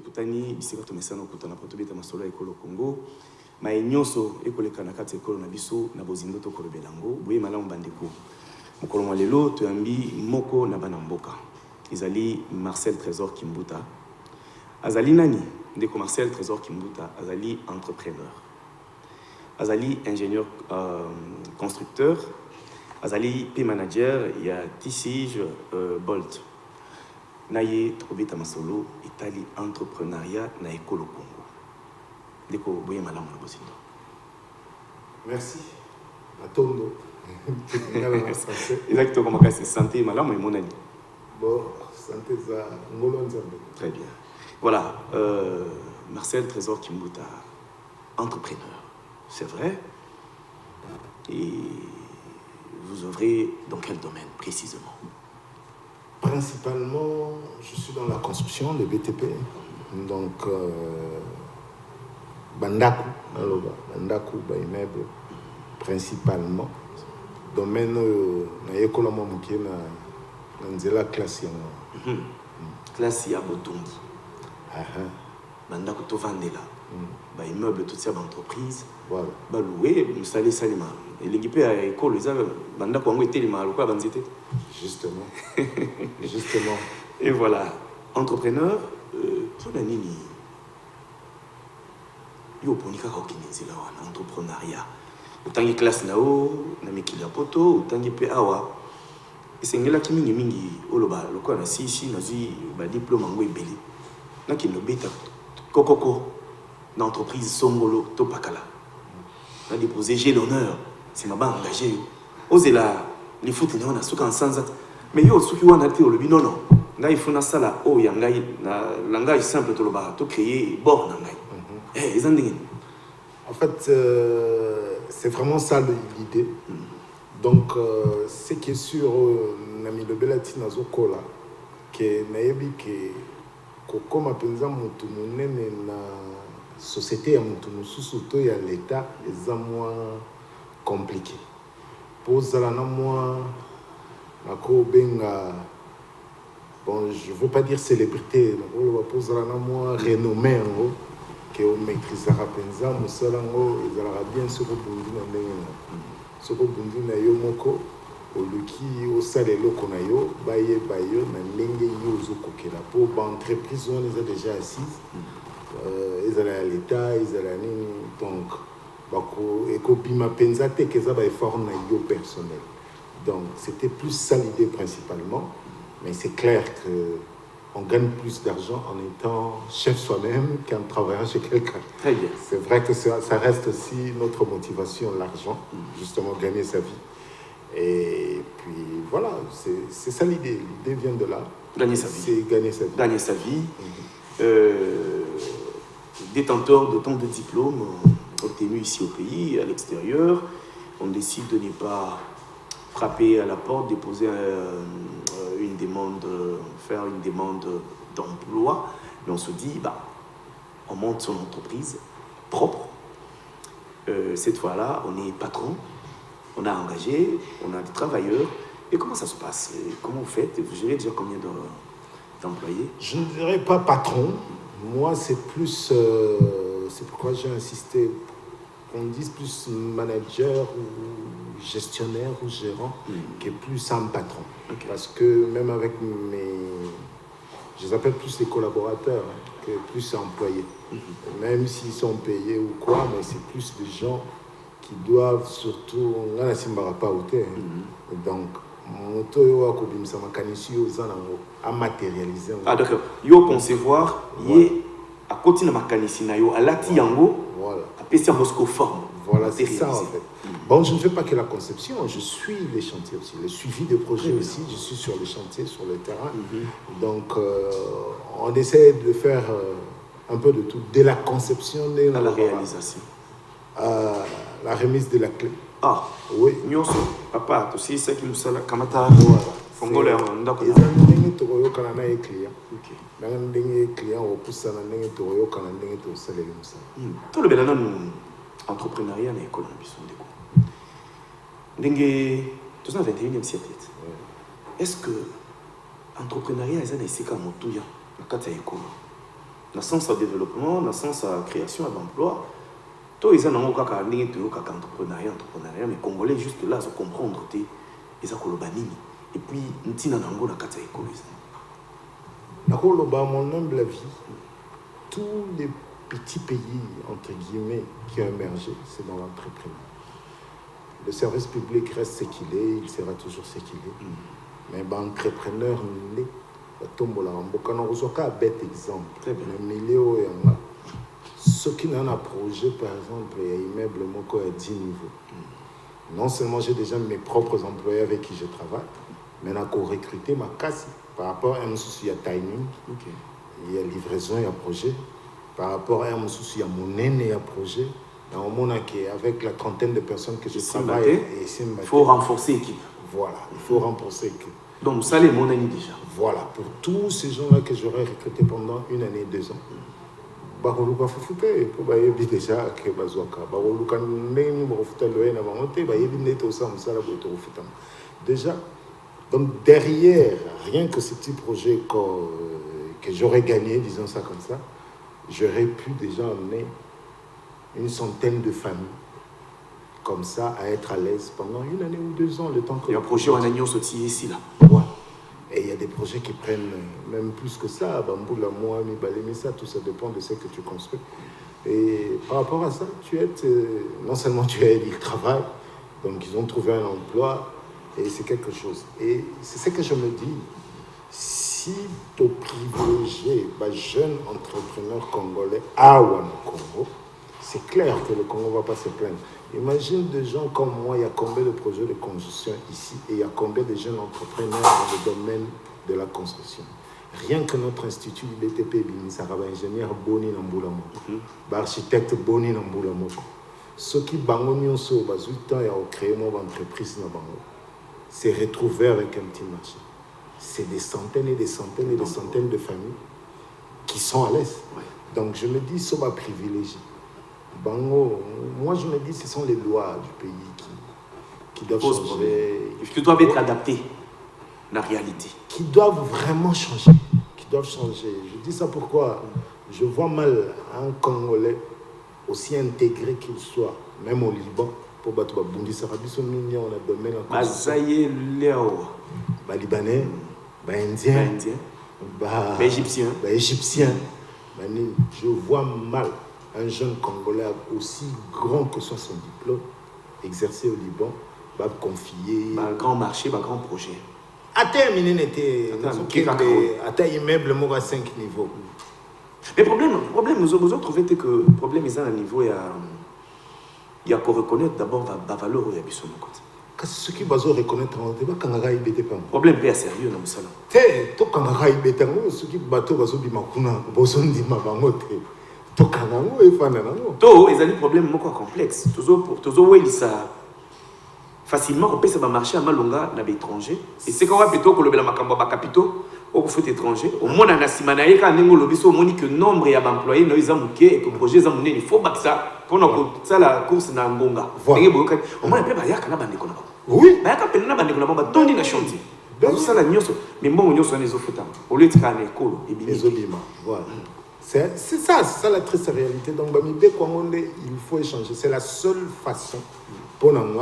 tokutani bisika tomesana okutana po tobeta masolo ekolo Congo mai nyonso ekoleka na kati ekolo na biso na bozindo tokolobelango boye malamu bandeko mokolo mwa lelo toyambi moko na bana mboka ezali Marcel Trésor Kimbuta azali nani ndeko Marcel Trésor Kimbuta azali entrepreneur azali ingénieur constructeur azali P manager ya TCG Bolt naye tokobeta masolo etali entrepreneuriat na ekolo Congo ndeko boye malamu na bozindo. Merci Atondo. Exactement comme ça santé malamu mon ami. Bon, santé za ngolo nzambe. Très bien. Voilà, Marcel Trésor Kimbuta, entrepreneur, c'est vrai. Et vous œuvrez dans quel domaine précisément? Principalement, je suis dans la construction, le BTP. Donc, Bandaku, Bandaku, immeuble, principalement. Domaine, na yekola momuke na nzela classe yango. Classe ya botongi. Bandaku to vandela. Ba immeuble toute cette entreprise. Voilà. Ba louer, installer salima. Et l'équipe à école, ils avaient Bandaku ango était ma loka banzité. Justement. Justement. Et voilà, entrepreneur pour la nini. Yo ponika ka okinezela wana entrepreneuriat. Utangi classe nao na mikili ya poto, utangi pe awa. Esengela kimingi mingi oloba lokwa na sisi nazi ba diplôme ngo ebeli. Na kino beta kokoko na entreprise songolo to pakala. Na déposer j'ai l'honneur, c'est ma banque engagée. Ozela les foot na wana suka ensanza. Mais yo suki wana te olobi non non. Ngai funa sala o ya ngai na langage simple to loba to créer bord na ngai. En fait, c'est vraiment ça l'idée. Donc, ce qui est sûr, Nami le Belati Nazokola, que Naebi, que comme à Penza Moutoumounen, na société à Moutoumoussoto et à l'État, les moins compliqués. Pour Zalana, moi, Nako Benga, bon, je ne veux pas dire célébrité, pour Zalana, moi, renommé en gros. Que on maîtrisera penza musalango ezalaka bien soko bundi na ndenge na soko bundi na yo moko oluki osala eloko na yo bayeba yo na ndenge yo ozokokela po baentreprise wana eza déjà assise ezala ya l'état ezala nini donc ekobima penza te ke eza baeffort na yo personnel. Donc c'était plus ça l'idée principalement, mais c'est clair que on gagne plus d'argent en étant chef soi-même qu'en travaillant chez quelqu'un. Très bien. C'est vrai que ça reste aussi notre motivation, l'argent, justement gagner sa vie. Et puis voilà, c'est ça l'idée. L'idée vient de là. Gagner sa vie. C'est gagner sa vie. Gagner sa vie. Détenteur d'autant de diplômes obtenus ici au pays, à l'extérieur, on décide de ne pas frapper à la porte, déposer une demande, faire une demande d'emploi, mais on se dit, bah, on monte son entreprise propre. Cette fois-là, on est patron, on a engagé, on a des travailleurs. Et comment ça se passe? Comment vous faites? Vous gérez déjà combien d'employés? Je ne dirais pas patron. Moi, c'est plus... c'est pourquoi j'ai insisté qu'on dise plus manager ou gestionnaire ou gérant qui est plus un patron. Okay. Parce que même avec je les appelle plus les collaborateurs que plus employés. Même s'ils sont payés ou quoi, mais c'est plus des gens qui doivent surtout... On a pas donc, à matérialiser. Ah d'accord. Yo concevoir, yé à côté de ma canisina yo à lati yango. Voilà. À PC en Moscou forme. Voilà, c'est ça en fait. Bon, je ne fais pas que la conception, je suis les chantiers aussi, le suivi de projets aussi, je suis sur les chantiers, sur le terrain. Donc, on essaie de faire un peu de tout, dès la conception, à la réalisation. La remise de la clé. Ah, oui. Nyoso, papa, tu sais ce qui nous sert la kamata. Voilà. Fongolais, on d'accord. Ils ont des clients. Ok. Dans des clients, on pousse à des clients, on a des clients. Tout le bénin entrepreneuriat na école na biso ndeko. Ndenge tout ça 21e siècle. Est-ce que entrepreneuriat est un essai comme motuya na kati ya école? dans le sens de développement, dans le sens de création d'emploi. Tout ils ont un entrepreneuriat, mais Congolais juste là, se comprendre, ils ont et puis nous avons un kata mon humble avis, tous les petits pays, entre guillemets, qui ont émergé, c'est dans l'entrepreneuriat. Le service public reste ce qu'il est, il sera toujours ce qu'il est. Mais l'entrepreneur, il est un bête exemple. Très bien. Le milieu, ceux qui ont un projet, par exemple, il y a un immeuble à 10 niveaux. Non seulement j'ai déjà mes propres employés avec qui je travaille, mais on a recruté ma casse par rapport à un souci de timing, il y a livraison, il y a projet. Par rapport à un souci, il y a mon aîné, il y a projet. Avec la trentaine de personnes que je travaille, il faut renforcer l'équipe. Voilà, il faut renforcer l'équipe. Donc, ça, c'est mon année déjà. Voilà, pour tous ces gens-là que j'aurais recrutés pendant 1 année, 2 ans. Baroluka fufute pour bayebi déjà que bazoka baroluka ndeni bafuta loena bamonte bayebi neto ça musala boto futa déjà. Donc derrière rien que ce petit projet que j'aurais gagné, disons ça comme ça, j'aurais pu déjà emmener une centaine de familles comme ça à être à l'aise pendant 1 année ou 2 ans, le temps que... Il y a un projet en agneau sorti ici là. Ouais. Et il y a des projets qui prennent même plus que ça, Bamboula, moi, Mibalemi, ça, tout ça dépend de ce que tu construis. Et par rapport à ça, non seulement tu as aidé le travail, donc ils ont trouvé un emploi, et c'est quelque chose. Et c'est ce que je me dis, si tu privilégies les jeunes entrepreneurs congolais à Congo, c'est clair que le Congo ne va pas se plaindre. Imagine des gens comme moi, il y a combien de projets de construction ici et il y a combien de jeunes entrepreneurs dans le domaine de la construction. Rien que notre institut BTP, ingénieur Boni Namboulamo, architecte Boni Namboulamo, ceux qui ont 8 ans et ont créé une entreprise, c'est retrouvé avec un petit marché. C'est des centaines et des centaines et des centaines de familles qui sont à l'aise. Donc je me dis, ça va privilégier. Moi je me dis ce sont les lois du pays qui doivent changer. Qui doivent être adaptées à la réalité. Qui doivent vraiment changer. Je dis ça pourquoi je vois mal un Congolais aussi intégré qu'il soit, même au Liban, pour battre Babundi Sarabiso Mini, on a domaine en Libanais, Indien, Égyptien. Je vois mal un jeune Congolais aussi grand que soit son diplôme, exercer au Liban, va confier... Un grand marché, un grand projet. À terminer, à immeuble, moi, à 5 niveaux. Mais problème, nous avons trouvé que le problème est à un niveau, il y a qu'à reconnaître d'abord la valeur où il y a besoin de côté. Ce qui va reconnaître, c'est pas quand il y a pas. Problème est sérieux dans le salon. C'est tout quand il y a pas, ce qui va besoin de ma to ezali problème moko complexe toujours ça facilement on peut se marcher à malonga na étranger et c'est quand plutôt que le makambo ba capitaux au foot étranger au monde na simana yeka nengo lobiso moni que nombre ya employés no izamuke et que projet za munene il faut bakisa pour ça la course na ngonga ndenge boyoka au moins pe ba yaka na bandeko na ba oui ba yaka pe na bandeko na ba tondi na chantier donc ça la nyonso mais bon nyonso na ezofuta au lieu de kana ekolo et bizobima voilà. C'est ça la triste réalité. Donc, il faut échanger. C'est la seule façon pour nous,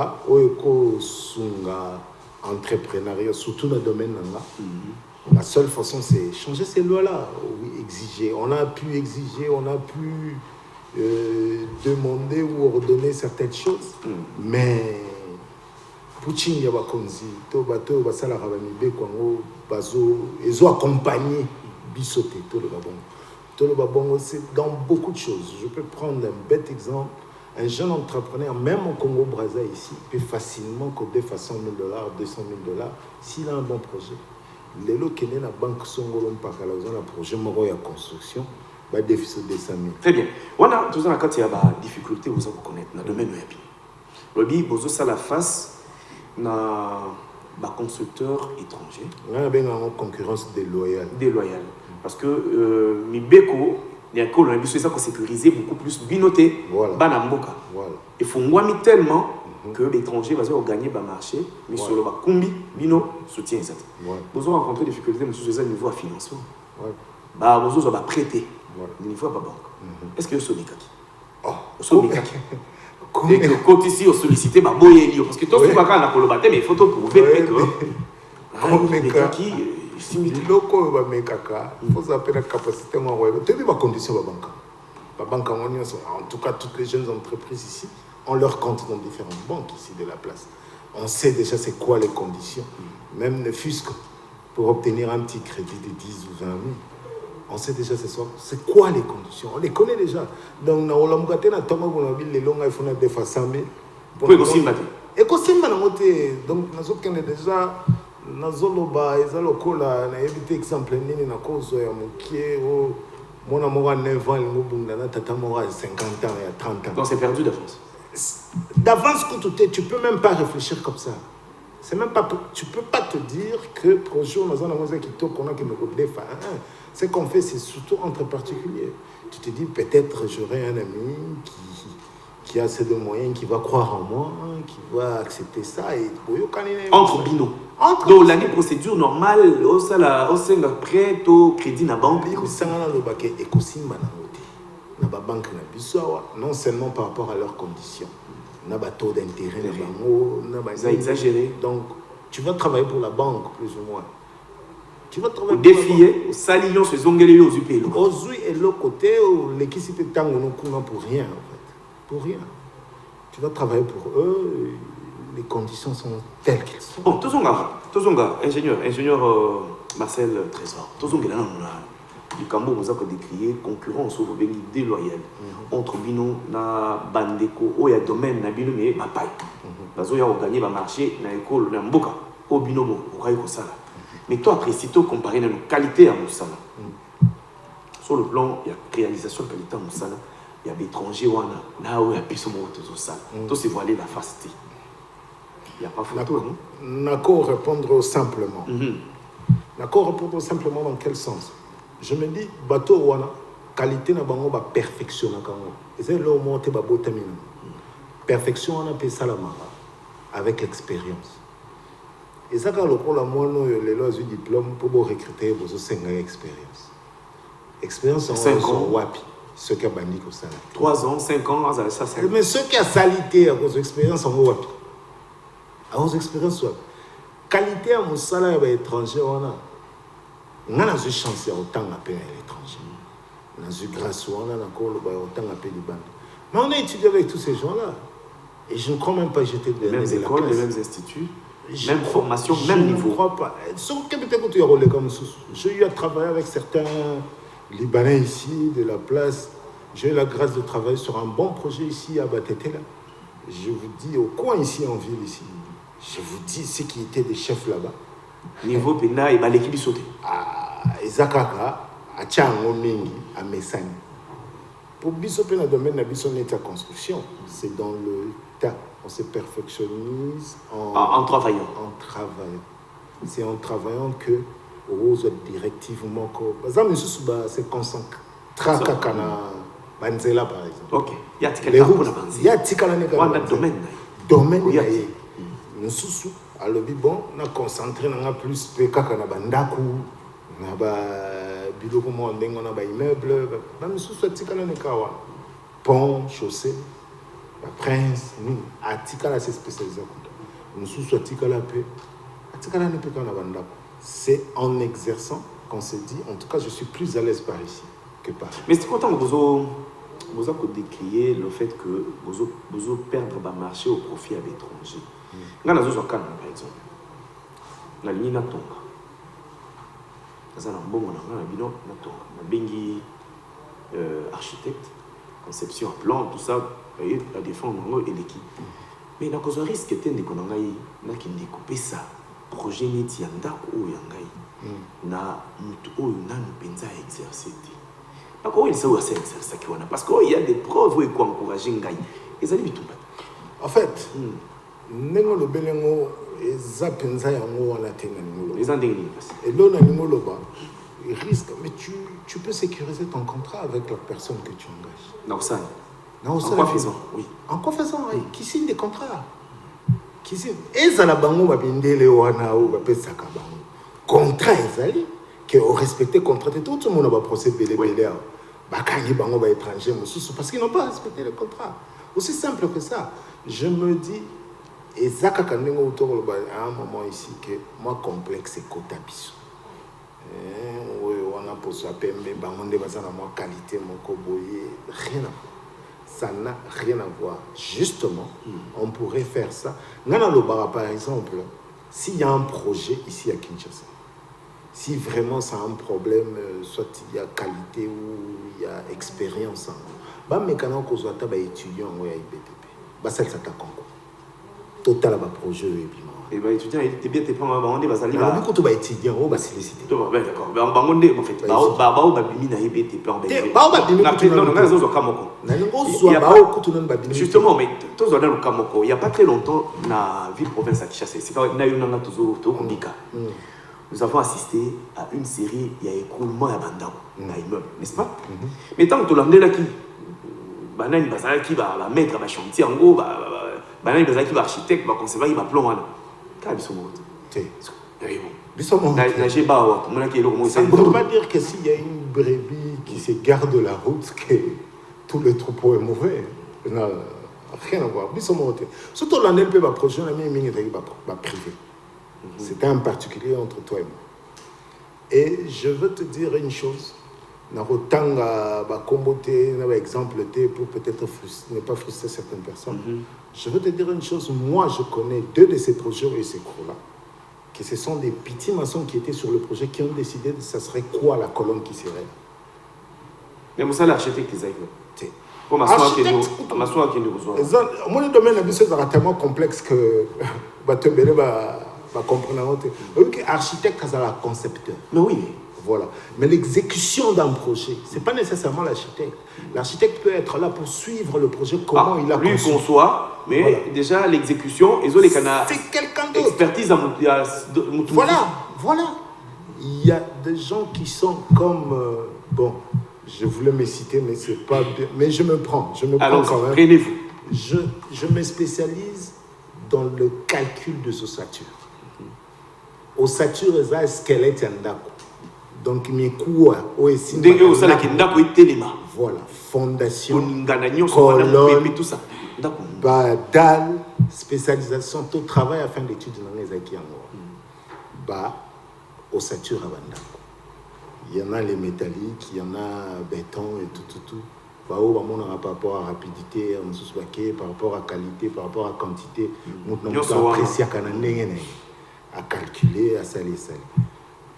entrepreneuriat, surtout dans le domaine. La seule façon, c'est changer ces lois-là. Oui, exiger. On a pu exiger, on a pu demander ou ordonner certaines choses. Mais, Poutine, Yabakonzi, Tobato, Basala Rabamibe, ils ont accompagné Bissoté, tout le Gabon. C'est dans beaucoup de choses. Je peux prendre un bête exemple. Un jeune entrepreneur, même au Congo-Brazza ici, peut facilement coder façon $1 000, $200 000 s'il a un bon projet. Les lots qui sont dans la banque Songolom Pakala, un projet moro de construction, va déficit de 200 000. Très bien. On a tous dans la il y a des difficultés, vous allez connaître dans le domaine web. Le bi, vous avez la face na ba constructeur étranger. On a une concurrence déloyale. Parce que Mibeko, il y a un sécurisé beaucoup plus binoté, Banamboka. Il faut moi tellement que l'étranger va gagner le marché, mais sur le combi, bino, soutien. Vous avez rencontré des difficultés, mais sur le niveau de financement. Vous avez prêté. niveau pas banque. Est-ce que vous avez Oh, et que quand ici on sollicité ma boye parce que tout ce qu'on a dans le bâtiment mais il faut prouver que qui loko ba mekaka faut s'appeler la capacité moi ouais tu as condition ba banque en tout cas toutes les jeunes entreprises ici ont leur compte dans différentes banques ici de la place. On sait déjà c'est quoi les conditions, même ne fût-ce que pour obtenir un petit crédit de 10 ou 20 000. On sait déjà c'est quoi les conditions. On les connaît déjà. Donc, na olamugate na toma bona bile longa il faut na defa 100 000. Pour écosimba. Écosimba na moté. Donc, na zokene déjà na zoloba ezalo kola na éviter exemple nini na cause ya mukie o mona mora 9 ans il mobunda na tata mora 50 ans et 30 ans. Donc c'est perdu d'avance. D'avance tu peux même pas réfléchir comme ça. C'est même pas tu peux pas te dire que projet on a dans la qui to qu'on a que me defa. Ce qu'on fait, c'est surtout entre particuliers. Tu te dis, peut-être j'aurai un ami qui a assez de moyens, qui va croire en moi, qui va accepter ça. Et entre binômes. Donc, l'année procédure normale, au sein prêt au crédit na banque. Non seulement par rapport à leurs conditions, taux d'intérêt, ça exagéré. Donc, tu vas travailler pour la banque, plus ou moins. Tu vas travailler défier, au salion, se zongler aux UP. Aux et l'autre côté, l'équité tango nous pour rien, en fait. Pour rien. Tu vas travailler pour eux, les conditions sont telles qu'elles sont. Bon, Tozonga, ingénieur Marcel Trésor. Tozonga, du Cambo, nous avons décrié concurrence au déloyale entre Bino na Bandeko, où il y a domaine, na Bino, mais ma paille. Parce qu'il y a gagné le marché, na école, na Mboka, au Bino, au Raïko Sala. Mais toi, après, si tu compares nos qualités à Moussala, sur le plan, il y a réalisation de qualité à Moussala, il y a des étrangers, là où il y a plus de monde au Sala. Tout c'est voilé la facilité. Il n'y a pas photo, non? D'accord, répondre simplement. D'accord, répondre simplement dans quel sens? Je me dis, bateau, wana, qualité na bango ba perfection na kango. Et c'est là où monte ba botamina. Perfection, on appelle ça la mara, avec l'expérience. Et ça, quand les lois du diplôme, pour recruter, vous avez 5 ans d'expérience. Expérience en 5 ans. Wapi, ceux qui ont banni comme ça. 3 ans, 5 ans, ça 5 ans. Mais ceux qui ont salité à cause d'expérience en Wapi. À cause d'expérience, qualité à mon salaire étranger, on a une chance autant d'appeler à l'étranger. On a eu grâce, on a autant d'appeler les bandes. Mais on a étudié avec tous ces gens-là. Et je ne crois même pas jeter de les mêmes écoles, les mêmes instituts. Même formation, même niveau. Je ne crois pas. J'ai eu à travailler avec certains Libanais ici, de la place. J'ai eu la grâce de travailler sur un bon projet ici à Batetela. Je vous dis, au coin ici, en ville ici, je vous dis ceux qui étaient des chefs là-bas. Niveau Pena et l'équipe sauté. À Ezakaka, à Tchango Mingi, à Messani. Pour Bissopé, dans le domaine de la construction, c'est dans le tas. On se perfectionnise en travaillant. C'est en travaillant que aux directivement c'est concentré. Trakakana Banzela par exemple. Ok. Il y a Tikala pour la Banzela. Il y a Tikala domaine. Domaine. Nous sous alors bon, on a concentré on a plus PK na bandaku na ba biloko mo ndengo na ba immeuble ba nous sous Tikala nekawa pont chaussée. La prince, nous, à Tikala, c'est spécialisé. Nous sommes à Tikala, c'est en exerçant qu'on se dit, en tout cas, je suis plus à l'aise par ici que par ici. Mais c'est content que vous avez décrié le fait que vous perdre le marché au profit à l'étranger. Nous avons un cas, par exemple. La ligne Natonga. Nous avons un bon Natonga. Architecte, conception, plan, tout ça. La défense et l'équipe. Mais la cause risque était de qu'on a découpé ça. Projet net yanda ou yangai. Na mutu ou na penza exercer. Donc il sait où c'est exercer qui wana parce qu'il y a des preuves où il faut encourager ngai. Et ça dit tout. En fait, nengo le belengo eza penza yango wana tenga ningo. Les andengni. Et là na ningo loba. Il risque mais tu peux sécuriser ton contrat avec la personne que tu engages. Donc ça. Non, en quoi faisant, oui. En quoi faisant, oui. Qui signe des contrats. Qui signe. Et ça la bango va bindele wana ou va pesa kabango. Contrat ezali que au respecter contrat tout le monde va procéder belé. bakangi bango ba étranger parce qu'ils n'ont pas respecté le contrat. Aussi simple que ça. Je me dis et zaka kandengo autour à un moment ici que moi complexe c'est quota biso. On a pour soi pembe bangonde basana moi qualité mon koboye rien à voir. Ça n'a rien à voir. Justement, on pourrait faire ça. Nana Lobara par exemple, s'il y a un projet ici à Kinshasa, si vraiment ça a un problème, soit il y a qualité ou il y a expérience, bah mécano qu'on soit étudiant ou IBTP, bah ça ça concours. Total à projet et puis et bah étudiant il était bien t'es pas on est basali bah mais quand tu vas étudiant on va solliciter. D'accord, bah on est en fait bah bimi na IBTP en Belgique. Bah bimi non non zo kamoko. Justement mais tous dans le kamoko, il y a pas très longtemps na ville province à Kinshasa, c'est quand na yona toujours to Kondika. Nous avons assisté à une série, il y a écroulement à Bandao, à immeuble, n'est-ce pas? Mais tant que tu l'as là qui, banane bazala qui va mettre un chantier en gros, banane bazala qui va architecte, va concevoir, il va plan là. Quand ils sont morts. Ils sont morts. Ça ne veut pas dire que s'il y a une brebis qui se garde la route, que tout le troupeau est mauvais. Non, rien à voir. Ils sont morts. Surtout l'année peut approcher la mienne, va privé. C'était un particulier entre toi et moi. Et je veux te dire une chose. Narotanga, Komboté, exemple pour peut-être ne pas frustrer certaines personnes. Je veux te dire une chose. Moi, je connais 2 de ces projets et ces cours-là. Que ce sont des petits maçons qui étaient sur le projet qui ont décidé de ça serait quoi la colonne qui serait. Mais vous savez l'architecte qui est comme maçon qui nous reçoit. Mon domaine est tellement complexe que va comprendre. Architecte, c'est un concepteur. Mais oui. Voilà. Mais l'exécution d'un projet, ce n'est pas nécessairement l'architecte. L'architecte peut être là pour suivre le projet, comment il a conçu. Lui conçoit, mais voilà. Déjà l'exécution, ils ont les canards. C'est quelqu'un d'autre. Expertise à Voilà. Il y a des gens qui sont comme... bon, je voulais me citer, mais c'est pas bien. Mais je me prends Alors, quand même. Prenez-vous. Je me spécialise dans le calcul de ossature. Ossature, c'est un squelette en d'accord. Donc, mes cours, voilà, fondation, colonne, tout ça. dalle, spécialisation, tout travail afin d'études dans les acquis en ossature à Bandako. Il y en a les métalliques, il y en a béton et tout. Par rapport à rapidité, par rapport à qualité, par rapport à quantité, nous avons apprécié à calculer, à saler.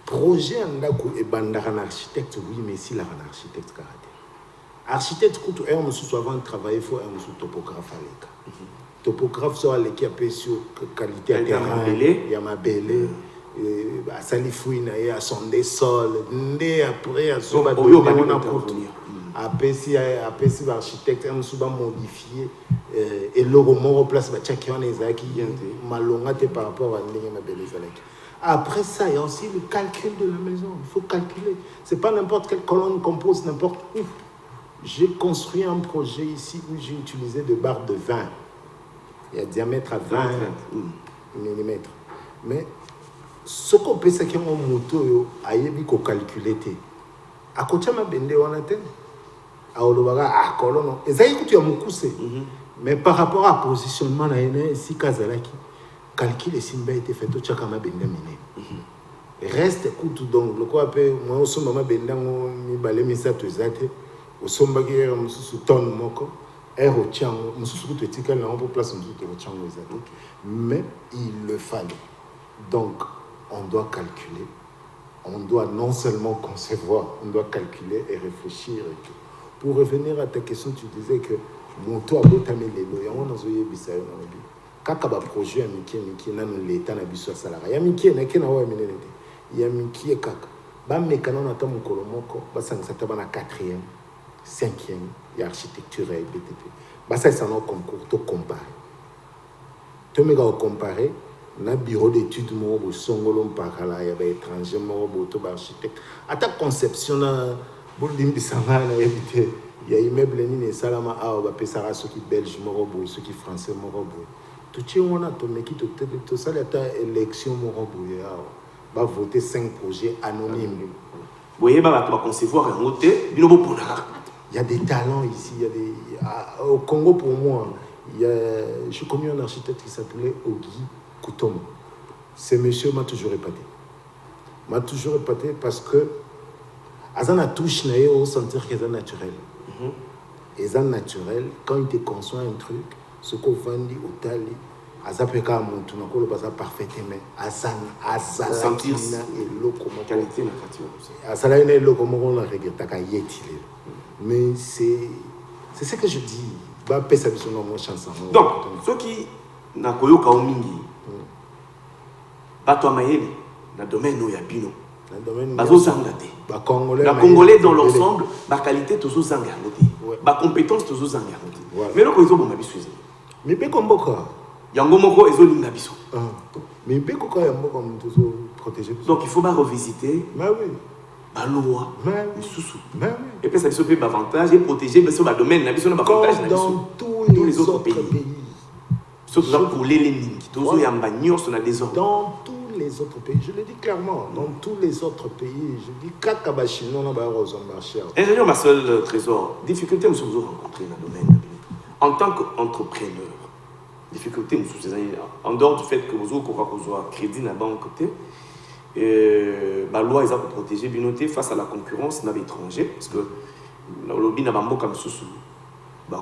Projet Andako et Bandaran architecte, oui, mais si la architecte karaté. Architecte, quand on a avant de travailler, il faut un topographe à l'écart. Topographe, soit l'équipe qui a sur qualité à terrain, il y a ma belle, à Salifouine, à sonder sol, après, à son après, si l'architecte a modifié, et le roman place, qui on est qui malongate par rapport à ma belle. Après ça, il y a aussi le calcul de la maison. Il faut calculer. Ce n'est pas n'importe quelle colonne qu'on pose n'importe où. J'ai construit un projet ici où j'ai utilisé des barres de 20. Il y a un diamètre à 20 mm. Mais ce qu'on peut, c'est que mon moto a été calculé. À côté de ma bende, on a tenu. À Olobaga, à colonne. Et ça, il y a beaucoup. Mais par rapport à positionnement, il y a ici, Kazalaki. Calcul et simba été fait tout chacun m'a benda miné. Reste écoute donc le quoi après moi au sommet m'a benda mi balé mi ça tout exact au sommet qui est sous tonne moko est au tchang sous tout étiquette là on peut placer sous au tchang exact. Mais il le fallait. Donc on doit calculer, on doit non seulement concevoir, on doit calculer et réfléchir et tout. Pour revenir à ta question, tu disais que mon toit a beau les lois, on a zoé bisayo dans la vie. Kaka ba projet miki na l'État na biso salarié ya miki na kena wa minene ya miki kaka ba mekana na ta mukolo moko ba sangisa ta bana 4e 5e ya architecture et BTP ba ça c'est un concours to comparer to mega comparer na bureau d'études mo bo songolo mpakala ya ba étranger mo bo to ba architecte ata conception na bo limbi sanga na ebité ya immeuble ni salama a ba pesara ceux qui belge mo bo ceux qui français mo bo tout ce qu'on a tout ça, l'élection va voter 5 projets anonymes. Vous voyez, on va concevoir un hôtel, Il y a des talents ici. Il y a des... Au Congo, pour moi, j'ai connu un architecte qui s'appelait Ogi Koutom. Ce monsieur m'a toujours épaté. M'a toujours épaté parce que Azana touche naé au sentir que c'est naturel. Et c'est naturel, quand il te conçoit un truc, ce qu'on vend au tali, Azapeka montu na kolo basa parfaitement. Azana sentir et loko mo qualité na kati. Azala ina loko mo on la regrette ka yeti. Mais c'est ce que je dis. Ba pesa biso na mo chanson. Donc, ceux qui na koyoka o mingi. Bato mayele na domaine ya bino. Bazo zanga te. Ba Congolais dans l'ensemble, ba qualité toujours zanga te. Ba compétence toujours zanga te. Mais le ko izo bomba biso. Mais pe komboka. Yango moko ezo linga biso. Mais pe koka ya moko comme toujours protéger. Donc il faut pas revisiter. Mais oui. Ba loi. Mais sous. Mais oui. Et puis ça biso pe avantage et protéger biso ba domaine na biso na ba avantage na biso. Dans tous les autres pays. Surtout pour les lignes, tous les ambagnos sont à désordre. Dans tous les autres pays, je le dis clairement, dans tous les autres pays, je dis Kakabachino n'a pas marché. Ingénieur, ma seule trésor, difficulté nous sommes rencontrés dans le domaine. En tant qu'entrepreneur, difficulté nous sommes en dehors du fait que vous avez un crédit dans la banque côté, la loi est pour protéger Binoté face à la concurrence dans l'étranger, parce que le lobby n'a pas comme sous.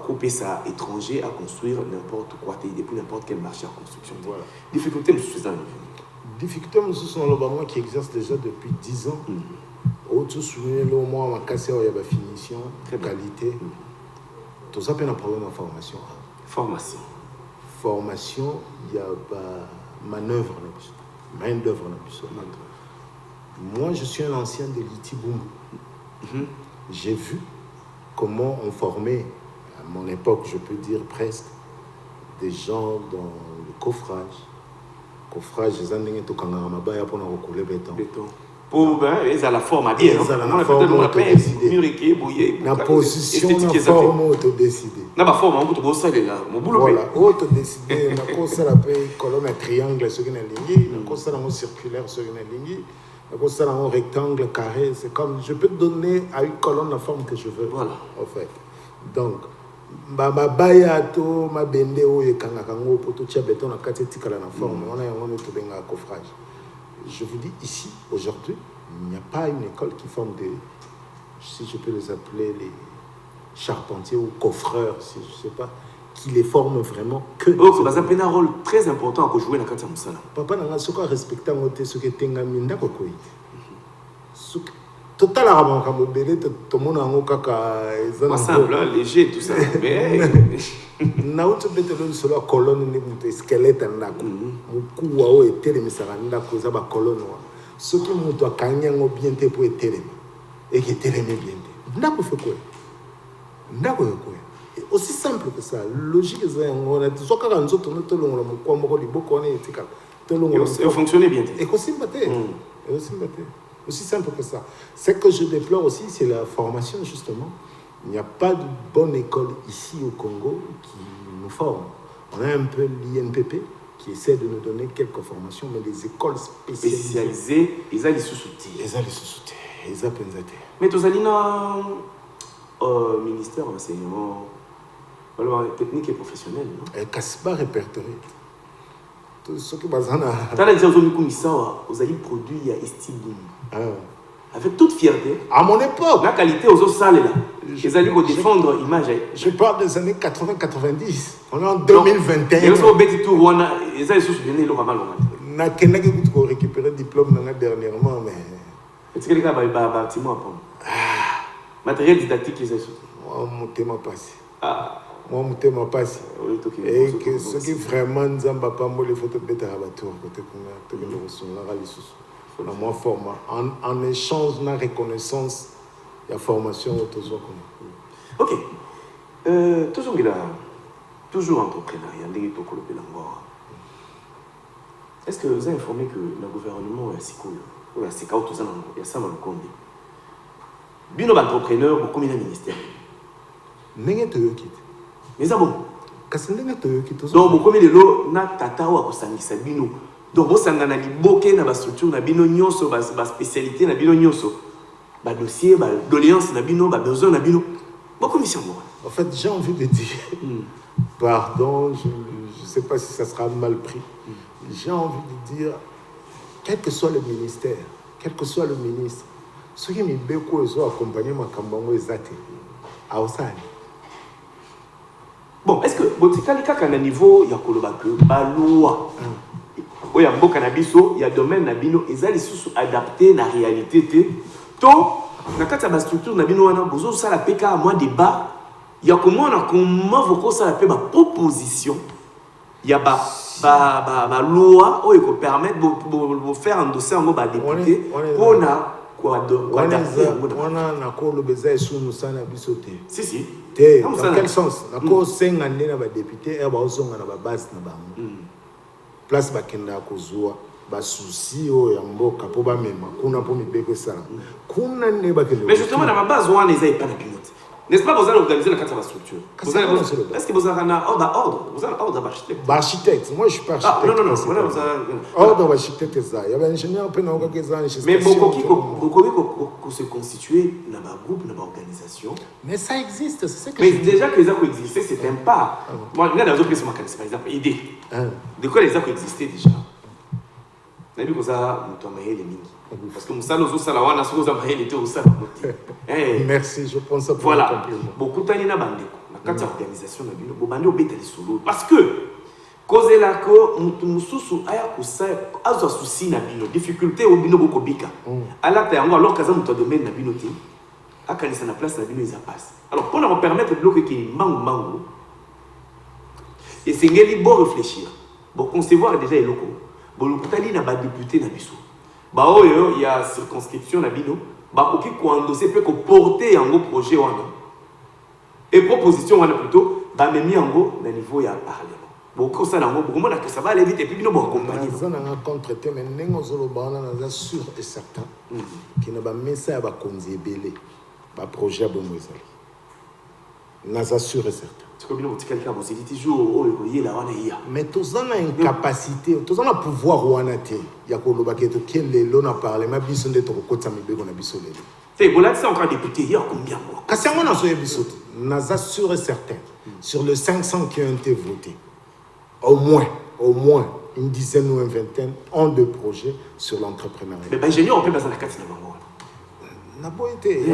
Couper ça étranger à construire n'importe quoi, depuis n'importe quel marché en construction. Voilà. Difficulté, nous sommes difficulté, nous sommes dans le Bama qui exerce déjà depuis 10 ans. Au-dessus, souvenez le moins, ma casse, il y a la finition, qualité. Tout ça, c'est un problème de formation. Formation. Formation, il y a manœuvre, main-d'œuvre. Moi, je suis un ancien de l'Itiboum. J'ai vu comment on formait, à mon époque, je peux dire presque, des gens dans le coffrage. Coffrage, les années où on a pour recoller béton. Pour ils ont la forme à dire. Ils ont la forme autodécidée. La position, la forme autodécidée. La forme, on peut ça là. Voilà, autodécidée. On a commencé à appeler colonne à triangle sur une ligne. On a commencé à circulaire sur une ligne. On a commencé à un rectangle carré. C'est comme, je peux donner à une colonne la forme que je veux. Voilà. En fait. Donc, ma baya to ma bende o yekanga kango poto tia béton na kati tikala na forme on a un autre benga coffrage. Je vous dis ici aujourd'hui il n'y a pas une école qui forme des, si je peux les appeler les charpentiers ou coffreurs, si je sais pas, qui les forment vraiment que ça a un rôle très important à jouer dans kati musala. Papa nanga soko respectant ngote ce que tenga minda ko koyi. Total arabe comme belé tout monde en kaka simple léger tout ça mais na uto betelo solo colonne ni muto squelette ndako muku wao etele misara ndako za ba colonne wa soki muto akanya ngo bien te pour etele et que etele bien te ndako fait quoi ndako quoi aussi simple que ça logique za ngo na soka ka nzoto no tolongola mukwa moko liboko na etika tolongola et fonctionner bien et aussi mbaté aussi simple que ça. Ce que je déplore aussi, c'est la formation, justement. Il n'y a pas de bonne école ici au Congo qui nous forme. On a un peu l'INPP qui essaie de nous donner quelques formations, mais les écoles spécialisées, ils ont les sous-soutis. Ils ont pensé. Mais tous les ministère de l'enseignement technique et professionnel, non? Qu'est-ce pas répertorié? Ce qui est vous avez produit il y a Estiboum. Avec toute fierté. À mon époque. La qualité aux autres salles là. Ils allaient défendre l'image. Je parle des années 80-90. On est en 2021. Ils ont bêté tout. Ils allaient soutenir le ramal. Na kenna qui vous récupérer diplôme dernièrement mais. Est-ce que les gars bâtiment à matériel didactique ils ont soutenu. Moi mon thème a passé. Moi mon thème a passé. Et que ce qui vraiment nzamba pas moi les photos bêta abattoir côté qu'on a le reçu la ralissus. Moi format en échange de reconnaissance et la formation autour. Ok. Toujours entrepreneuriat. Est-ce que vous avez informé que le gouvernement est si Bino entrepreneur beaucoup de ministères. N'est-ce pas mais ça bon. Donc beaucoup de l'eau na tata wa kosangisa bino. Donc vous sangana liboke na ba structure na bino nyonso ba spécialité na bino nyonso. Ba dossier ba doléance na bino ba besoin na bino. Beaucoup de mission. En fait, j'ai envie de dire, pardon, je ne sais pas si ça sera mal pris. J'ai envie de dire, quel que soit le ministère, quel que soit le ministre, ceux qui m'ont beaucoup accompagné ma campagne exacte à Osani. Bon, est-ce que Botikali kaka na niveau ya koloba que balua oya mboka na biso ya domaine na bino ezali susu adapté na réalité té to na kata ba structure na bino wana bozo sala peka moins débat ya comment voko sala pe ba proposition ya ba loi o ko permettre de faire endosser en ba député pour na quoi adapter on a ko le besoin sous nous sana biso té si dans quel sens na ko senga ndena ba député e ba ozonga na ba base na bango place bakenda kozwa ba souci o ya mboka po ba mema kuna po mibeko sala kuna ne bakenda mais justement na ba base wana les pas na pilote n'est-ce pas vous allez organiser la carte de la structure est-ce que vous avez un ordre vous avez un ordre d'architecte moi je suis pas architecte non ordre d'architecte ça il y a un ingénieur pe na okeza ni mais beaucoup se constituer dans un groupe dans une organisation mais ça existe c'est ce que mais déjà que ça existait c'est un pas moi il y a des autres par exemple idée de quoi les a existé déjà nabi ko ça mutomaye les mingi parce que musala ozosala wana soki oza mayele te osala merci je pense ça pour voilà bokutani na bandeko na kati ya organisation na bino bobandi obeta lisolo parce que kozelako mutu mosusu aya kosala azwa susi na bino difficulté o bino bokobika alata yango alors kaza moto domaine na bino te akanisa na place na bino eza passe alors pour leur permettre bloquer ki mangu esengeli bo réfléchir bo concevoir déjà eloko bo lokutali na ba député na biso ba oyo il y a circonscription na bino ba oki ko endosser peut ko porter yango projet wana et proposition wana plutôt ba memi yango na niveau ya parlement bo ko ça nango bo mona que ça va aller vite et puis bino bo accompagner ça na contre-té mais nengo zolo bana na sûr et certain qui na ba message ba konzi ebele ba projet bo mwezali na sûr et certain mais tous on a une capacité, tous on a pouvoir ou en athée. Il y a qu'on quel est l'on a parlé, ma bison de ton côté, mais on a bison de. C'est bon là, c'est encore député. Il y a combien moi? Quand c'est moi dans ce bisou, n'a sûr et certain sur les 500 qui ont été votés, au moins une dizaine ou une vingtaine ont de projets sur l'entrepreneuriat. Mais ingénieur on peut passer la carte n'a pas été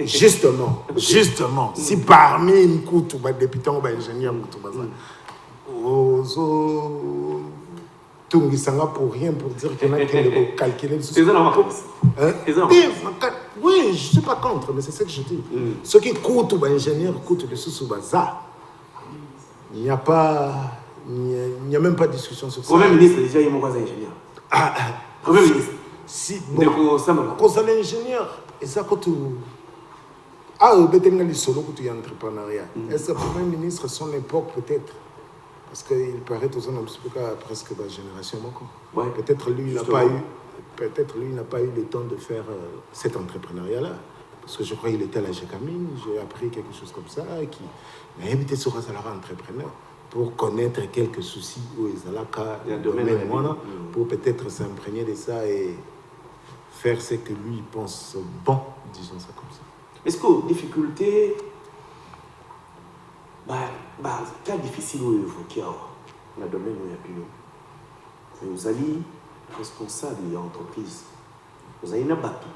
justement si parmi une coûte ou député ou ingénieur tout ça pour rien pour dire qu'on a qu'à calculer oui je suis pas contre mais c'est ce que je dis ce qui coûte ou ingénieur coûte le sous bazar il n'y a même pas de discussion sur ça. Premier ministre déjà il m'a ingénieur premier ministre si bon cause l'ingénieur et ça quand tu les solo que tu entrepreneuriat est-ce que le premier ministre son époque peut-être parce qu'il paraît tous on a presque la génération peut-être lui n'a pas eu le temps de faire cet entrepreneuriat là parce que je crois qu'il était à la Gécamine j'ai appris quelque chose comme ça qui m'a invité sur un salaire entrepreneur pour connaître quelques soucis où ils allaient domaine pour peut-être s'imprégner de ça et faire ce que lui pense bon, disons ça comme ça. Est-ce que difficulté, cas difficile où évoquer dans le domaine où il y a plus vous allez responsable de l'entreprise, vous allez n'abattre,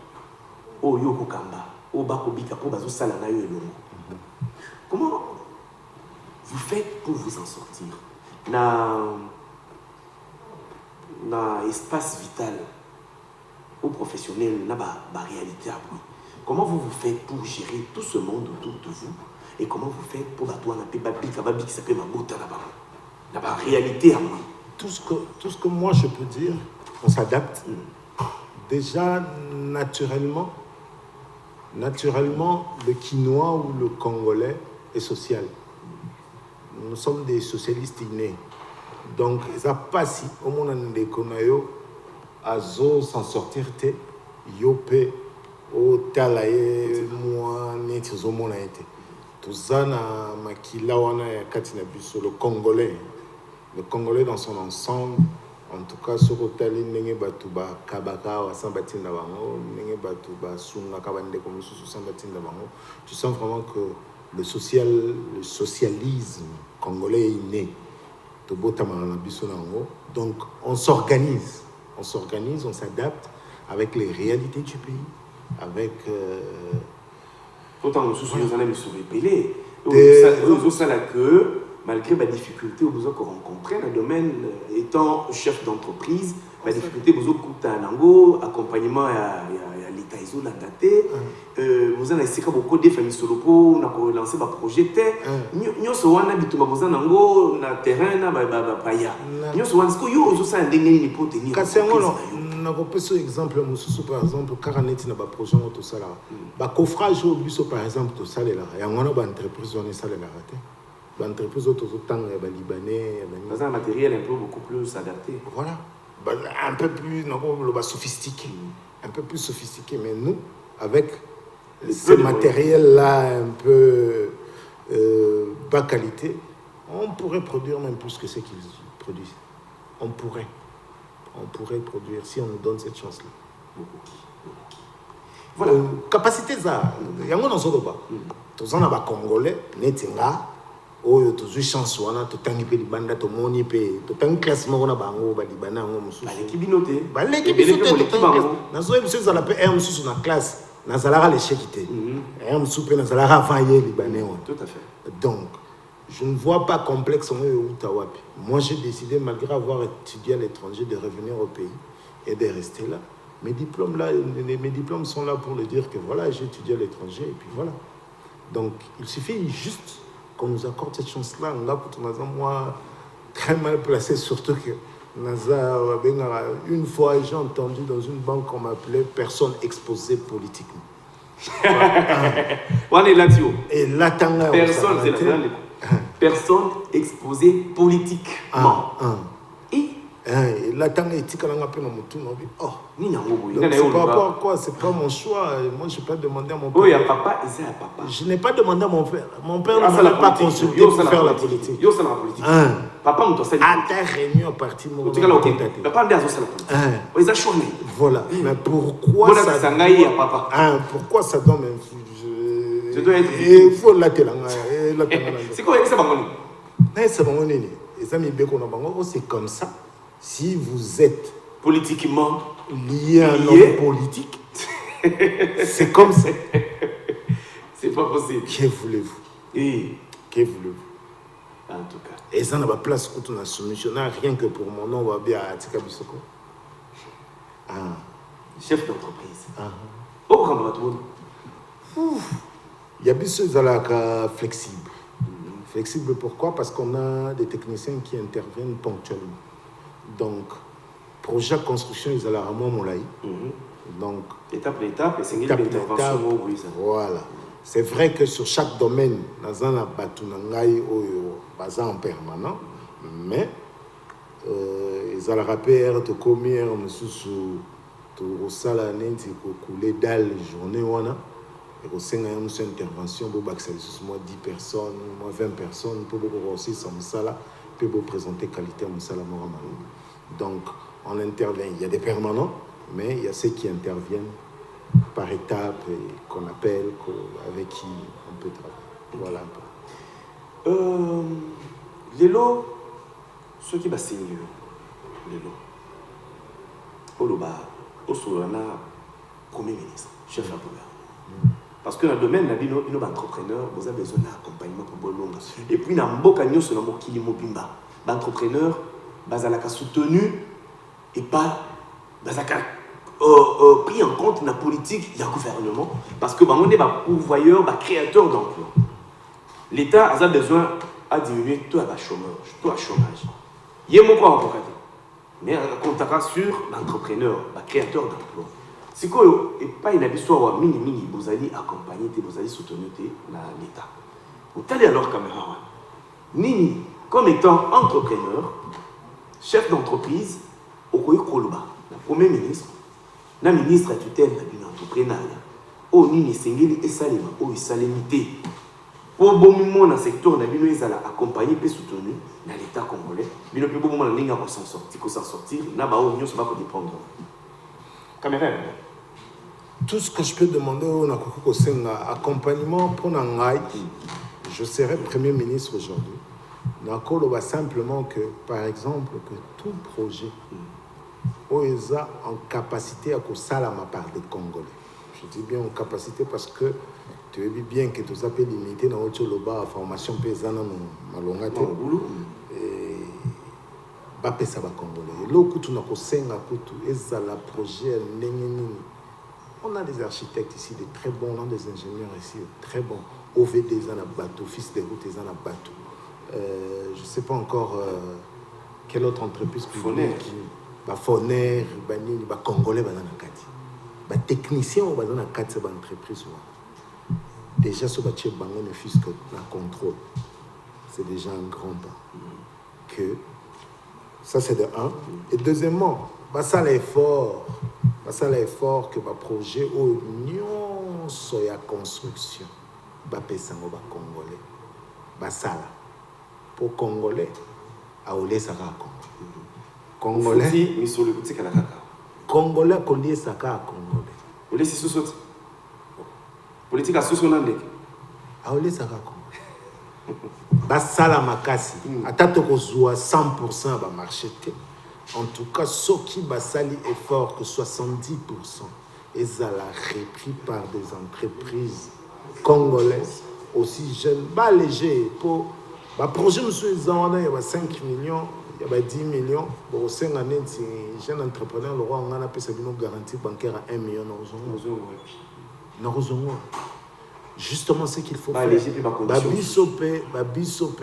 au yoko kamba, au bakobika, au bazo salana yo elongo. Comment vous faites pour vous en sortir dans espace vital ou professionnel, la réalité à vous. Comment vous faites pour gérer tout ce monde autour de vous et comment vous faites pour battre qui s'appelle la réalité à moi. Tout ce que moi je peux dire, on s'adapte. Déjà naturellement, le Quinois ou le Congolais est social. Nous sommes des socialistes innés. Donc, ça passe au monde de Konayo, à zo s'en sortir, yopé, au talaye, moi, net, zo mon a été. Tout ça, na makila wana ya katina biso, le Congolais dans son ensemble, En tout cas, ce hôtel, il y a batuba kabaka ou sambatinda bango, il y a batuba sunga kabande comme sous sambatinda bango. Tu sens vraiment que le socialisme congolais est né. Donc, on s'organise, on s'adapte avec les réalités du pays, avec. Autant nous soucions, nous en avons surépelé. Ça là que malgré les difficultés que vous avez rencontrées dans le domaine étant chef d'entreprise, les difficultés que vous avez accompagnement à l'État vous avez essayé beaucoup de familles sur le pot, on a lancé un projet. Nous sommes en na terrain, na paya. Nous sommes en train exemple, par exemple, Karanet n'a pas projet tout ça là. Bah coffrage au bus par exemple tout ça là. Et on a une entreprise on est ça là raté. L'entreprise auto temps libanais, dans un matériel un peu beaucoup plus adapté. Voilà. Un peu plus sophistiqué. Un peu plus sophistiqué, mais nous avec ce matériel là un peu bas qualité, on pourrait produire même plus que ce qu'ils produisent. On pourrait produire si on nous donne cette chance-là. Voilà. Capacité ça. Il y a un autre pas. Tous on a des Congolais, netinga, oyo tous chance wana to tangi pe libanda to moni pe to tangi classement wana bango ba libana ngo mususu. L'équipe binoté. L'équipe binoté to tangi. Nazo mususu za la pe un mususu na classe. Nazalaka l'échecité. Un mususu pe nazalaka vailler libanais. Tout à fait. Donc je ne vois pas complexe en Outawapi. Moi, j'ai décidé, malgré avoir étudié à l'étranger, de revenir au pays et de rester là. Mes diplômes sont là pour le dire que voilà, j'ai étudié à l'étranger et puis voilà. Donc, il suffit juste qu'on nous accorde cette chance-là. Moi, très mal placé, surtout que une fois, j'ai entendu dans une banque qu'on m'appelait personne exposée politiquement. Et là, personne, c'est la personne exposée politiquement. Et là, tant que tu c'est par rapport à quoi? C'est pas mon choix. Moi, je n'ai pas demandé à mon père. Oui, à papa, et c'est à papa. Je n'ai pas demandé à mon père. Mon père ne m'a pas consulté pour faire la politique. Yo, c'est la politique. Papa, on doit faire à ta réunion, à partir de mon papa, on doit faire la politique. Ils ont choisi. Voilà. Mais pourquoi ça pourquoi ça doit même. Je dois être. Il faut la c'est quoi ça, Bangoni? C'est comme ça. Si vous êtes politiquement lié à un homme politique, c'est comme ça. C'est pas possible. Que voulez-vous? Que voulez-vous? En tout cas. Et ça n'a pas place où on a soumissionnaire, rien que pour mon nom, on va bien à Tika Bissoko. Chef d'entreprise. Au grand il y a des choses flexibles. Flexible pourquoi? Parce qu'on a des techniciens qui interviennent ponctuellement. Donc, projet de construction, ils ont la ramon moulaï. Donc, étape par étape, et c'est une intervention. Voilà. C'est vrai que sur chaque domaine, nous avons un batunangai en permanent, mais ils ont la rappel de combien nous sous tout ça là, nous couler dalle journée wana. Et au sein de notre intervention, pour moi 10 personnes, moi 20 personnes, pour aussi ça peut vous présenter qualité à Moussala Moraman. Donc, on intervient. Il y a des permanents, mais il y a ceux qui interviennent par étapes qu'on appelle, avec qui on peut travailler. Voilà. Les lots, ceux qui bassinent les lots, au Loba, au Soulana, Premier ministre, chef à gouvernement. Parce que dans le domaine, il y a des entrepreneurs, vous avez besoin d'accompagnement pour Bolonga. Et puis, dans le Bokanyo, c'est dans le Mobimba. L'entrepreneur, bazalaka soutenu et pas bazalaka pris en compte dans la politique, il y a gouvernement. Parce que on est pourvoyeur, créateur d'emplois. L'État a besoin de diminuer tout le chômage. Il y a mon quoi en mais on comptera sur l'entrepreneur, le créateur d'emplois. C'est quoi et pas une histoire mini vous allez accompagner vous allez soutenir l'État. Vous allez alors caméra Nini comme étant entrepreneur, chef d'entreprise au Koloba, le premier ministre, le ministre à tutelle de l'entrepreneuriat, au Nini Sengeli et Salema, au Salemité. Pour bon moment dans le secteur, ils ont accompagné et soutenu dans l'État congolais. Ils ont pu bon moment dans s'en sortir. N'a pas union ça va dépendre. Caméra. Tout ce que je peux demander au Nakoko Senga, accompagnement pour Nangai, je serai Premier ministre aujourd'hui. Nakolo va simplement que, par exemple, que tout projet est en capacité à ma part des Congolais. Je dis bien en capacité parce que tu veux bien que tu sois limité dans autre loba à formation paysanne dans malongate et ba pesa ba Congolais. Là où tu n'as pas senga kutu ezala projet nengeni. On a des architectes ici, de très bons, on a des ingénieurs ici, de très bons. OVD, ils ont un bateau, Fils des routes, ils ont un bateau. Je ne sais pas encore quelle autre entreprise publique qui va Foner, va Congolais, va dans la Kati. Va technicien, va dans la Kati, va entreprise. Déjà, ce bâtiment, on fils que la contrôle. C'est déjà un grand pas. Que ça, c'est de un. Et deuxièmement, ça l'effort. C'est l'effort que va projet au union sur la construction. Va pesango va congolais. Va sala. Pour congolais, à olé saka congolais. Mais sur le boutique à la caca. Congolais collier saka congolais. Olé si sous politique à sous nandek. À olé saka congolais. Va sala makasi. Atata kozua 100% va marcher. En tout cas, ce qui va salir effort que 70% est repris par des entreprises congolaises aussi jeunes, pas légers. Pour le projet, il y a 5 millions, il y a 10 millions. Pour 5 années, les jeunes entrepreneurs, le roi, on a une garantie bancaire à 1 million. Justement, ce qu'il faut faire. Bisopé,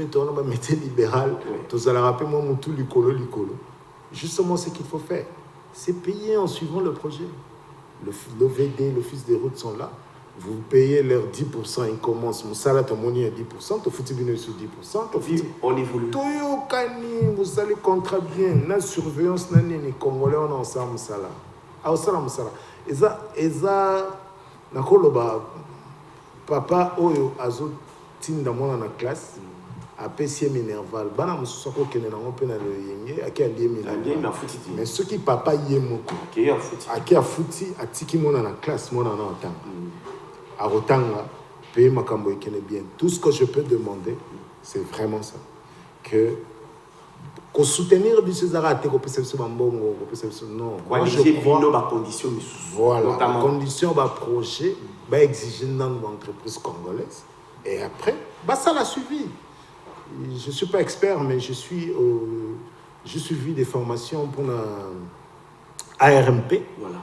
tu vas mettre libéral, tu vas rappeler moi, tout l'icolo. Justement, ce qu'il faut faire, c'est payer en suivant le projet. L'OVD, l'Office des routes sont là. Vous payez leurs 10%, ils commencent. Mon salaire, ton monnaie à 10%, ton foutu bien sur 10%. On évolue. Vous allez contrat bien. La surveillance, les Congolais, on a ensemble salaire. Ah, salaire. Et ça, papa, Oyo, Azo, Tinda, dans la classe. APC minerval bana musoko kene na ngope na loyenge aki alié minerval mais ce qui papa yemoko aki afuti atiki mona na classe mona na otanga a rotanga paye makambo ekene bien. Tout ce que je peux demander c'est vraiment ça que soutenir bisezara te ko pesa so bambongo ko pesa so non moi je crois ba condition voilà condition ba projet ba exiger dans l'entreprise congolaise et après bah ça l'a suivi. Je ne suis pas expert, mais je suis suivi des formations pour la ARMP, voilà.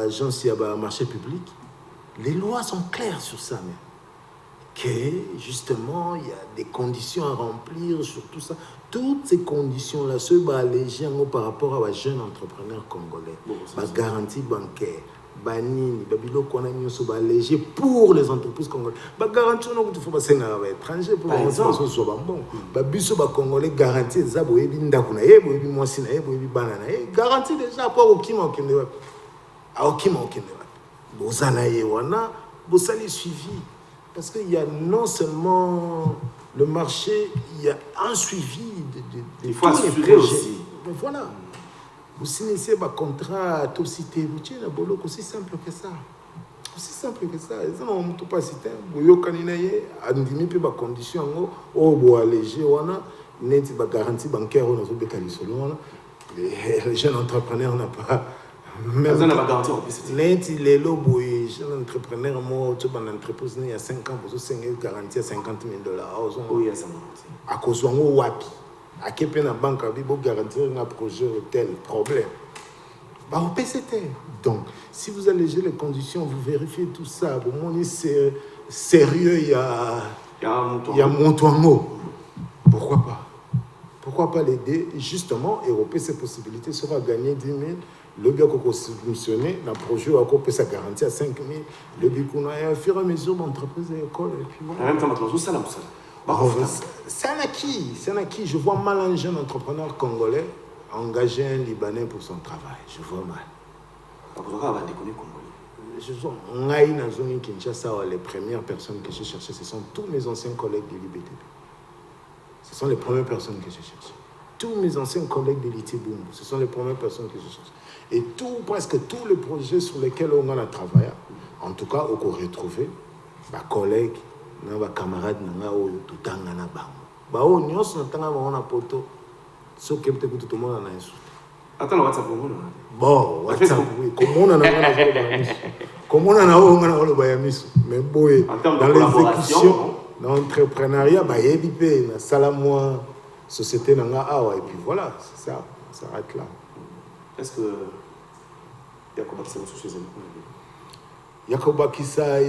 Agence marché public. Les lois sont claires sur ça, mais que justement, il y a des conditions à remplir sur tout ça. Toutes ces conditions-là, se alléger par rapport à un jeune entrepreneur congolais, la garantie bancaire. Banini, babilo qu'on a mis sur allégé pour les entreprises congolaises. Ba garantie non que faut passer à l'étranger pour les entreprises soit bon. Ba biso ba congolais garantie za boyebi ndakuna ye boyebi mwasi na ye boyebi banana ye garantie déjà pour okima okende wa. A okima okende wa. Bozala ye wana bosali suivi parce qu'il y a non seulement le marché, il y a un suivi de il faut assurer aussi. Voilà. Vous signez un contrat, tout cité, vous tiens la bolo, aussi simple que ça. Aussi simple que ça. Ils n'ont pas cité. Vous avez caninaye, andimi pe ba condition ngo, oh bo alléger wana, net ba garantie bancaire on a zo bekali solo les jeunes entrepreneurs n'a pas même ça n'a pas garantie en plus. Net les lobo jeunes entrepreneurs moi tu ban entreprise il y a 5 ans pour ça garantie à $50,000. Oui, ça m'a. À cause ngo wapi. À quel point la banque a dit pour garantir un projet tel problème. Bah, au PCT. Donc, si vous allégez les conditions, vous vérifiez tout ça. Au moins, c'est sérieux, il y a Montouango. Pourquoi pas? Pourquoi pas l'aider? Justement, Européen, ces possibilités sera gagner 10 000. Le bien qu'on subventionné, le projet a coupé sa garantie à 5 000. Le bien qu'on a, au fur et à mesure, l'entreprise et l'école. Et puis voilà. En même temps, maintenant, ça, là, ça. C'est un acquis. Je vois mal un jeune entrepreneur congolais engager un Libanais pour son travail. Je vois mal. Kinshasa, les premières personnes que j'ai cherchées, ce sont tous mes anciens collègues de l'IBTB. Ce sont les premières personnes que j'ai cherchées. Tous mes anciens collègues de l'ITBUMBU, ce sont les premières personnes que j'ai cherchées. Et presque tous les projets sur lesquels on a travaillé, en tout cas, on a retrouvé des collègues, des camarades, tout le temps, on a poto, ce qui est tout le monde a insulté. Attends, WhatsApp, bon, WhatsApp, oui. Comment on a mais boy, dans l'exécution, dans l'entrepreneuriat, il Salamwa, société, et puis voilà, c'est ça, ça s'arrête là. Est-ce que Yakoba Kissa Yakoba Kissa,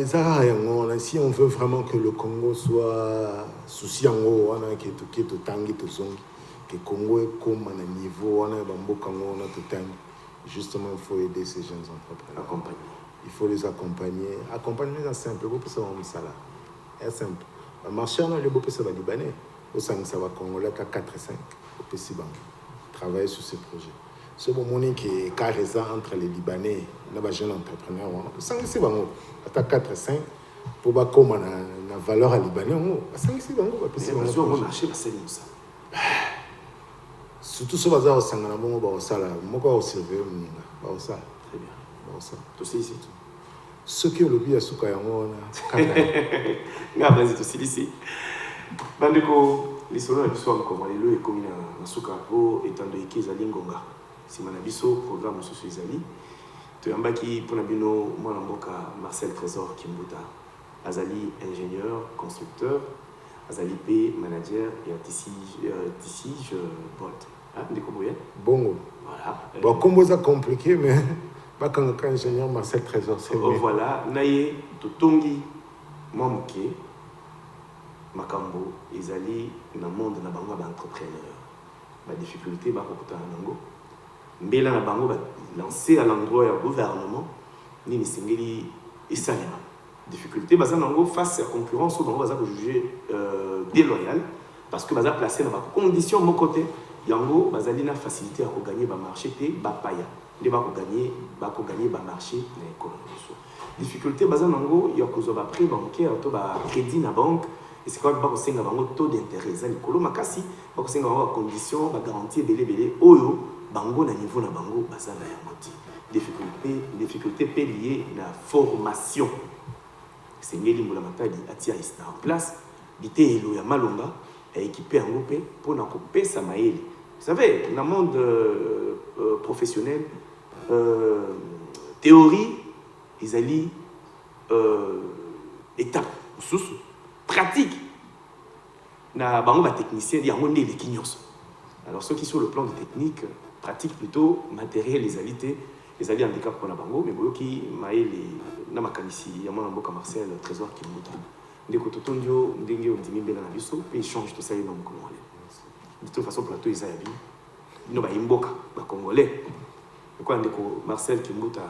si on veut vraiment que le Congo soit souci en haut, on a qui est au tangi, tout son. Que le Congo est comme à un niveau, on a tout justement, il faut aider ces jeunes entrepreneurs. Accompagner. Il faut les accompagner. Accompagner, c'est simple. C'est simple. Le marché, on a le beau ça va libanais. Au sein ça va congolais qu'à 4 et 5. Au PC Bank. Travailler sur ces projets. Ce moment qui est carré entre les Libanais et les jeunes entrepreneurs. Au sein c'est bon. À 4 et 5. Pour que comme la valeur à Libanais. Au sein c'est bon. Le marché va s'aimer ça. Surtout ce bazar au Sangana, au Sala, moi au surveiller, au Sala. Très bien. Au Sala. Tu sais ici. Ce qui est le bien à Soukayango, Regarde, tu sais ici. Bandeko, les solos à Bissou encore, les et comme na Souka, étant donné qu'ils allaient Ngonga. Si Manabiso, programme sur ces amis. Tu as un baki pour Nabino, moi Marcel Trésor Kimbuta, Azali, ingénieur, constructeur. Azali P, manager, et Tissige Bolt. Bon. Voilà. Bon, comme ça compliqué, mais pas quand ingénieur Marcel Trésor, c'est bien. Voilà, Naye, Totongi, Mamouké, Makambo, Ezali, dans le monde na bango d'entrepreneurs. La difficulté, bah, pour Nango. Mbela na bango, lancé à l'endroit du gouvernement, ni Singeli et Salima. Difficulté, bah, face à la concurrence, on va juger déloyal, parce que va placé dans la condition de mon côté. Yango, bazalina facilité à gagner le marché, bapaya. Il va gagner le marché dans l'économie. Difficulté, bazanango, il y a un prêt bancaire, un crédit dans la banque, et c'est quoi que vous avez un taux d'intérêt. Vous avez une condition, une garantie, oyo, bango na niveau na bango, bazana ya difficulté liée à la formation. C'est ce que je en place. Il y a Malonga équipé en groupe pour couper sa maïle. Vous savez, dans le monde professionnel, théorie, ils allaient étape, pratique. Na bango ba technicien, il y a un les quignos. Alors ceux qui sont sur le plan de technique, pratique plutôt matériel, les alliés handicap pour la bango, mais qui maïle na makanisi ya mwana mboka Marcel Trésor Kimbuta ndeko totondio ndenge ondimi bela na biso pe échange tout ça et non congolais de toute façon plateau isa ya bi no ba imboka ba congolais quoi ndeko Marcel Kimbuta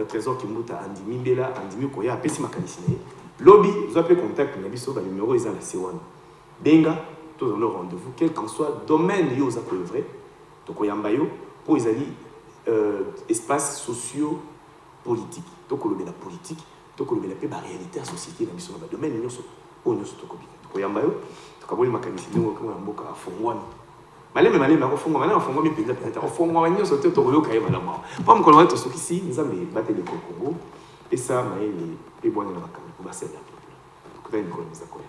Trésor Kimbuta andimi bela andimi ko ya pesi makanisi ne lobby vous appelez contact na biso ba numéro isa na C1 benga tous on rendez-vous quel qu'en soit domaine yo za ko vrai to ko yamba yo pour izali espaces sociaux politique. Donc, on a la politique, donc on a la réalité de la société, dans le domaine, on a tout copié. Donc, on a un mécanisme, on a un fongwami. Malé, mais on fongwami, on fongwami, on fongwami, on sauté au rouleau, quand même. Pas me connaître ce qui ici, nous avons battu le Congo, et ça, mais les bonnes, on va faire la peuple. Donc, on a une colonisation.